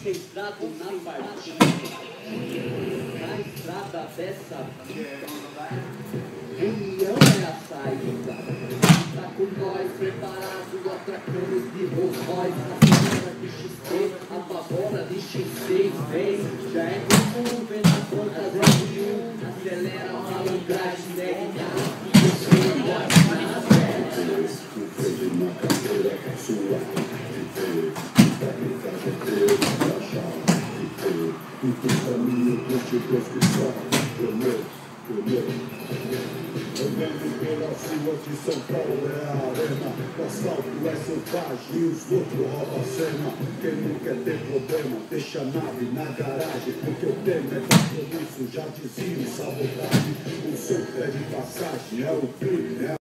concentrado na partida, na estrada dessa vida. União é a saída. Tá com nós preparado, atracamos de Rolls Royce, a senhora de XP, a pavora de X6, vem, já é comum, vem na ponta 01, acelera a malandragem, segue e tu caminho de prescrição, eu lembro pelas ruas de São Paulo é a arena, o asfalto é selvagem e os outros roubam a cena. Quem não quer ter problema, deixa a nave na garagem, porque o tema é compromisso, já dizia sabotagem. O seu pé de passagem é o crime,